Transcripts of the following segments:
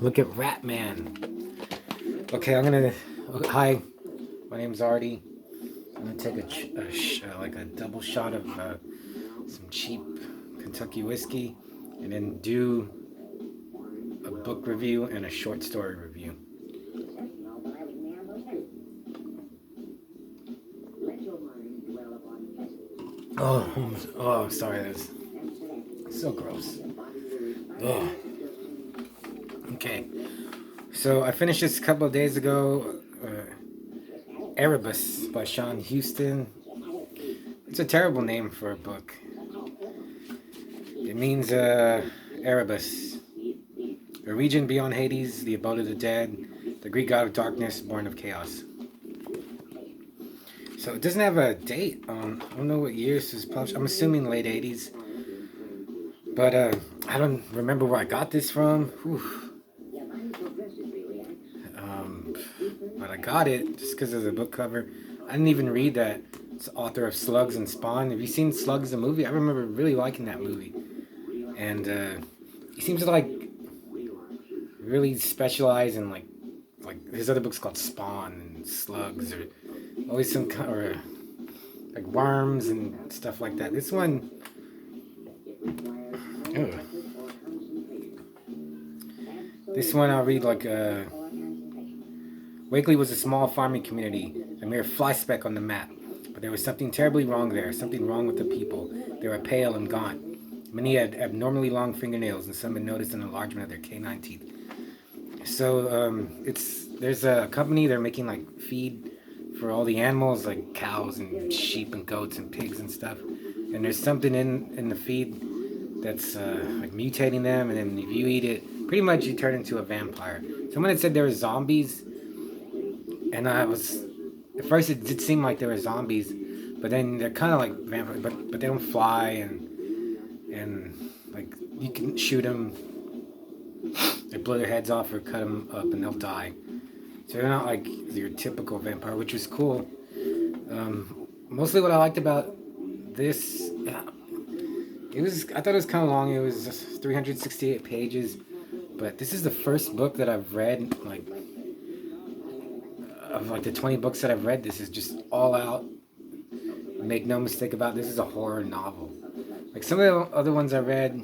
Look at Ratman. Okay, hi, my name's Artie. I'm gonna take like a double shot of some cheap Kentucky whiskey, and then do a book review and a short story review. Oh, sorry, that's so gross. Oh, okay. So I finished this a couple of days ago. Erebus by Shaun Hutson. It's a terrible name for a book. It means Erebus, a region beyond Hades, the abode of the dead, the Greek god of darkness, born of chaos. So it doesn't have a date. I don't know what year this was published. I'm assuming late 80s. But I don't remember where I got this from. But I got it just because of the book cover. I didn't even read that it's the author of Slugs and Spawn. Have you seen Slugs the movie? I remember really liking that movie. And he seems to like really specialize in like his other books called Spawn and Slugs, or always some kind, or like worms and stuff like that. This one, ugh. This one I'll read like Wakely was a small farming community, a mere fly speck on the map. But there was something terribly wrong there, something wrong with the people. They were pale and gaunt. Many had abnormally long fingernails, and some had noticed an enlargement of their canine teeth. So there's a company, they're making like feed for all the animals, like cows and sheep and goats and pigs and stuff. And there's something in the feed that's like mutating them, and then if you eat it, pretty much you turn into a vampire. Someone had said there were zombies, and I was, at first it did seem like there were zombies, but then they're kind of like vampires, but they don't fly, and like you can shoot them, they blow their heads off or cut them up and they'll die. So they're not like your typical vampire, which was cool. Mostly what I liked about this, I thought it was kind of long. It was 368 pages, but this is the first book that I've read, like, of like the 20 books that I've read, this is just all out. Make no mistake about it, this is a horror novel. Like some of the other ones I read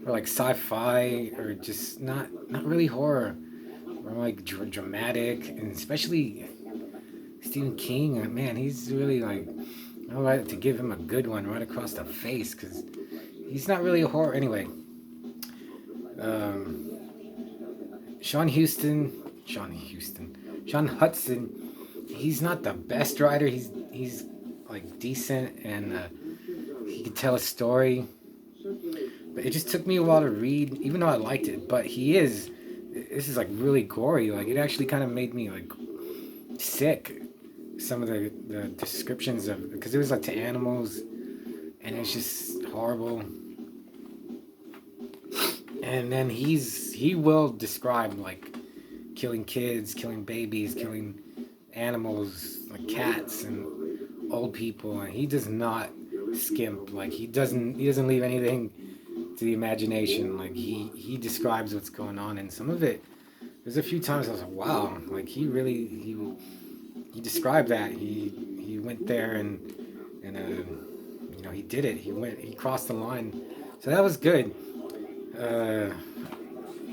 were like sci-fi, or just not really horror, or like dramatic, and especially Stephen King. Man, he's really like, I would like to give him a good one right across the face, because he's not really a horror anyway. Shaun Hutson, he's not the best writer. He's like decent, and he could tell a story. But it just took me a while to read, even though I liked it. But this is like really gory. Like it actually kind of made me like sick. Some of the descriptions of, because it was like to animals, and it's just horrible. And then he will describe like killing kids, killing babies, killing animals, like cats and old people, and he does not skimp. Like he doesn't leave anything to the imagination. Like he describes what's going on, and some of it, there's a few times I was like, wow, like he described that. He went there and he did it. He crossed the line. So that was good.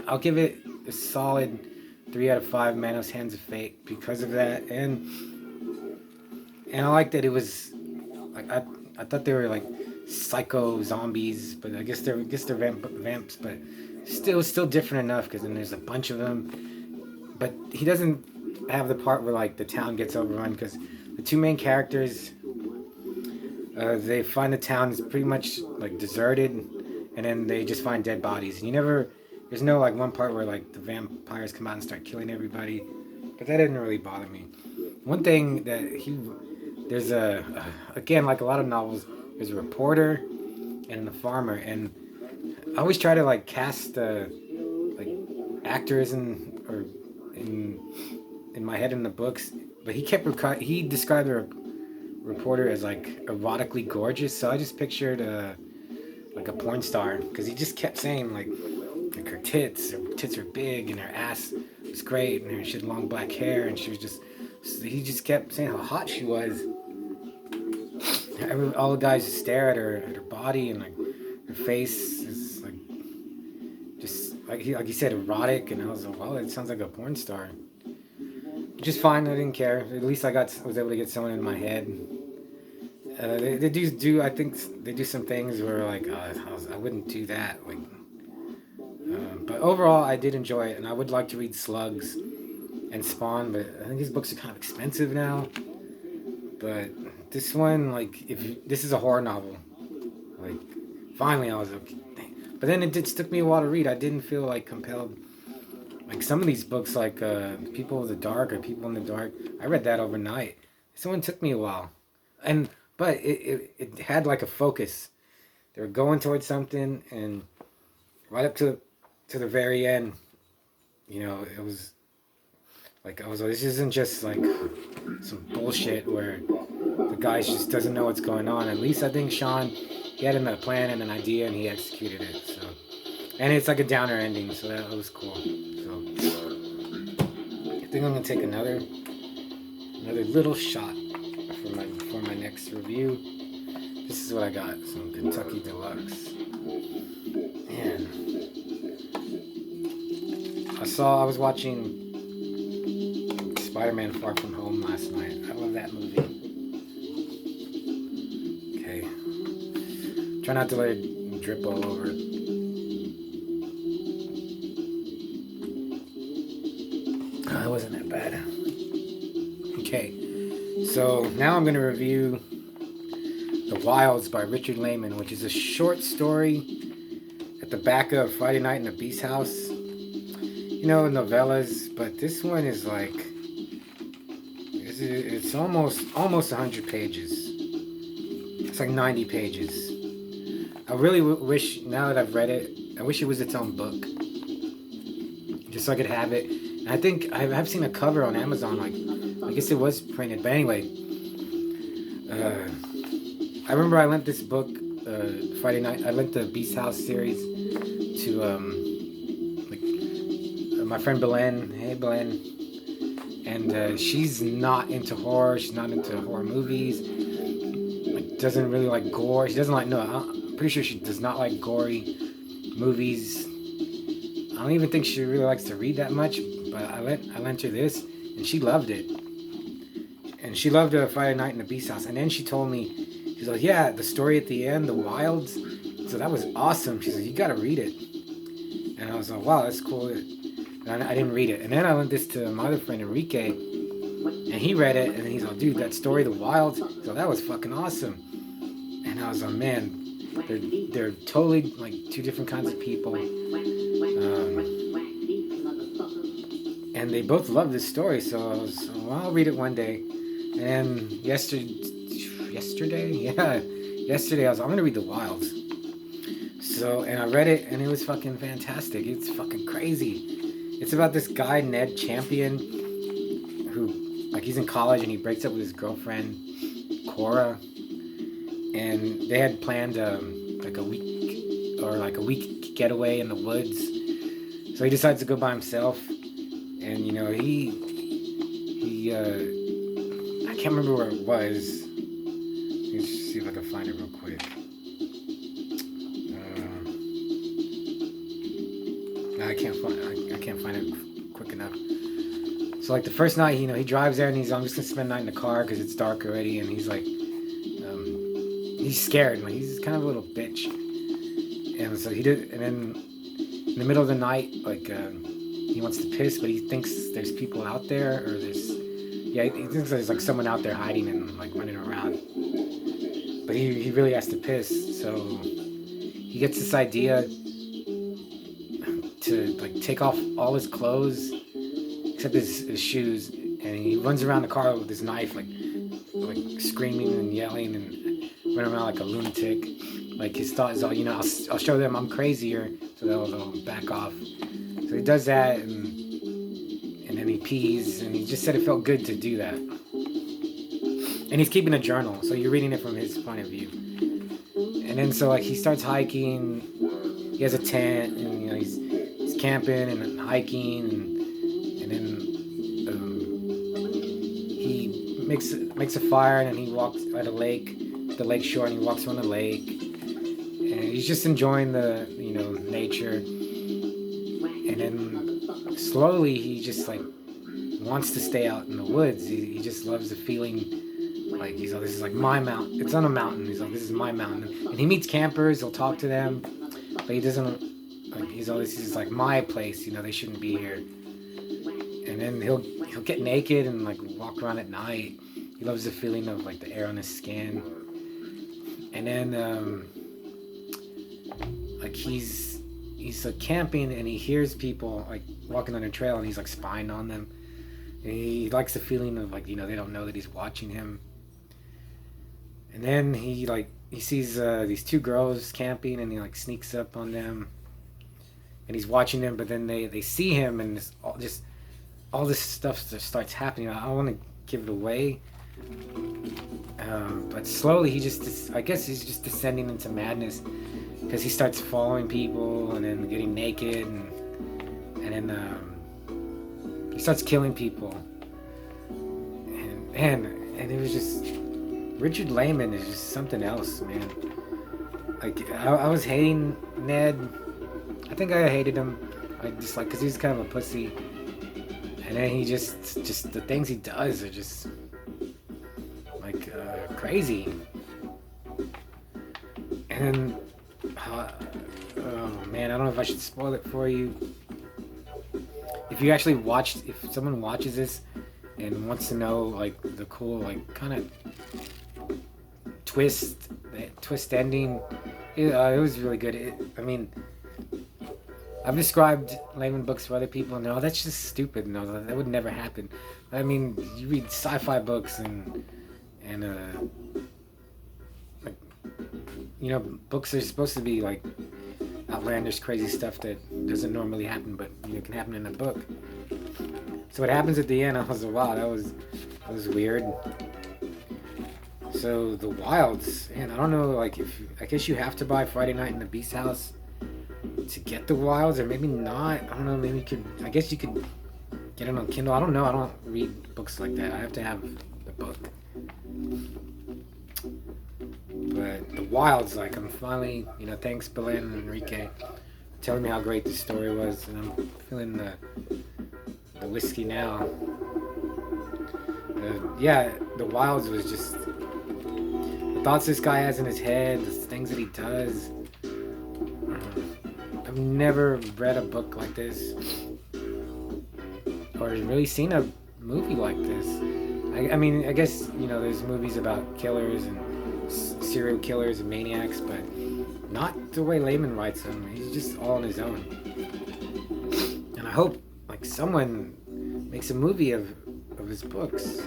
I'll give it a solid 3 out of 5 Manos Hands of Fate because of that, and I like that it was like I thought they were like psycho zombies, but I guess they're vamps, but still different enough, because then there's a bunch of them. But he doesn't have the part where like the town gets overrun, because the two main characters, they find the town is pretty much like deserted, and then they just find dead bodies, and there's no like one part where like the vampires come out and start killing everybody, but that didn't really bother me. One thing that there's again, like a lot of novels, there's a reporter and the farmer, and I always try to like cast like actors in my head in the books, but he described the reporter as like erotically gorgeous, so I just pictured like a porn star, because he just kept saying like, like her tits were big, and her ass was great, and she had long black hair, and he just kept saying how hot she was. All the guys just stare at her body, and like her face is like just like he said, erotic, and I was like, well, it sounds like a porn star. Just fine, I didn't care. At least was able to get someone in my head. They do I think they do some things where like I wouldn't do that. Like, but overall, I did enjoy it, and I would like to read Slugs and Spawn, but I think these books are kind of expensive now. But this one, like, this is a horror novel, like, finally I was okay. But then it took me a while to read. I didn't feel like compelled. Like some of these books, like People of the Dark or People in the Dark, I read that overnight. This one took me a while, but it had like a focus. They were going towards something, and right up to the very end, it was like I was like, this isn't just like some bullshit where the guy just doesn't know what's going on. At least I think Shaun, he had a plan and an idea, and he executed it. So, and it's like a downer ending, so that was cool. So I think I'm gonna take another little shot for my next review. This is what I got: some Kentucky Deluxe. Man, I was watching Spider-Man Far From Home last night. I love that movie. Okay. Try not to let it drip all over. It wasn't that bad. Okay. So now I'm going to review The Wilds by Richard Laymon, which is a short story at the back of Friday Night in the Beast House. Novellas, but this one is like, it's almost 100 pages. It's like 90 pages. I really wish, now that I've read it, I wish it was its own book, just so I could have it. And I think I've seen a cover on Amazon, like, I guess it was printed, but anyway, I remember I lent this book, Friday Night, I lent the Beast House series to, my friend Belen. Hey, Belen. And she's not into horror. She's not into horror movies. Like, doesn't really like gore. She doesn't like, no, I'm pretty sure she does not like gory movies. I don't even think she really likes to read that much, but I lent her this, and she loved it. And she loved Friday Night in the Beast House. And then she told me, she's like, yeah, the story at the end, The Wilds, so that was awesome. She's like, you gotta read it. And I was like, wow, that's cool. And I didn't read it. And then I lent this to my other friend Enrique, and he read it, and he's like, dude, that story, The Wilds, so that was fucking awesome. And I was like, man, they're totally like two different kinds of people. And they both love this story, so I was, well, I'll read it one day. And yesterday, I was like, I'm gonna read The Wilds. So, and I read it, and it was fucking fantastic. It's fucking crazy. It's about this guy, Ned Champion, who, like, he's in college, and he breaks up with his girlfriend, Cora. And they had planned, like a week getaway in the woods. So he decides to go by himself. And, I can't remember where it was. Let me just see if I can find it real quick. I can't find it quick enough. So like the first night, he drives there, and I'm just gonna spend the night in the car because it's dark already, and he's like, he's scared, like he's kind of a little bitch, and so he did, and then in the middle of the night, like he wants to piss, but he thinks there's people out there, or he thinks there's like someone out there hiding and like running around, but he really has to piss, so he gets this idea to like take off all his clothes except his shoes, and he runs around the car with his knife, like screaming and yelling and running around like a lunatic. Like his thought is, all, I'll show them I'm crazier, so they'll back off. So he does that, and then he pees, and he just said it felt good to do that. And he's keeping a journal, so you're reading it from his point of view. And then so like he starts hiking. He has a tent, and camping and hiking, and then he makes a fire, and then he walks at the lake shore, and he walks around the lake, and he's just enjoying the nature. And then slowly he just like wants to stay out in the woods. He just loves the feeling. Like he's like, this is like my mountain. It's on a mountain. He's like, this is my mountain. And he meets campers. He'll talk to them, but he doesn't. Like he's like my place. They shouldn't be here. And then he'll get naked and like walk around at night. He loves the feeling of like the air on his skin. And then like he's like camping, and he hears people like walking on a trail, and he's like spying on them. And he likes the feeling of like they don't know that he's watching him. And then he sees these two girls camping, and he like sneaks up on them, and he's watching them. But then they see him, and all this stuff just starts happening. I don't want to give it away, but slowly I guess he's just descending into madness, because he starts following people and then getting naked, and then he starts killing people, and it was just. Richard Laymon is just something else, man. Like I was hating Ned. I think I hated him. I just because he's kind of a pussy, and then he just the things he does are just like crazy. And oh man, I don't know if I should spoil it for you. If someone watches this and wants to know like the cool like kind of twist ending, it was really good. I've described Laymon books for other people, and no, that's just stupid. No, that would never happen. I mean, you read sci-fi books and books are supposed to be like outlandish, crazy stuff that doesn't normally happen, but can happen in a book. So what happens at the end, I was like, wow, that was weird. So The Wilds, man, I don't know, like I guess you have to buy Friday Night in the Beast House to get The Wilds, or maybe not. I don't know, maybe I guess you could get it on Kindle. I don't know, I don't read books like that. I have to have the book. But The Wilds, like I'm finally, thanks Belen and Enrique for telling me how great this story was, and I'm feeling the whiskey now. Yeah, The Wilds was just the thoughts this guy has in his head, the things that he does. I've never read a book like this, or really seen a movie like this. I mean, I guess there's movies about killers and serial killers and maniacs, but not the way Laymon writes them. He's just all on his own. And I hope like someone makes a movie of his books.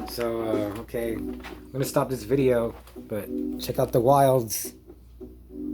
So okay, I'm gonna stop this video, but check out The Wilds.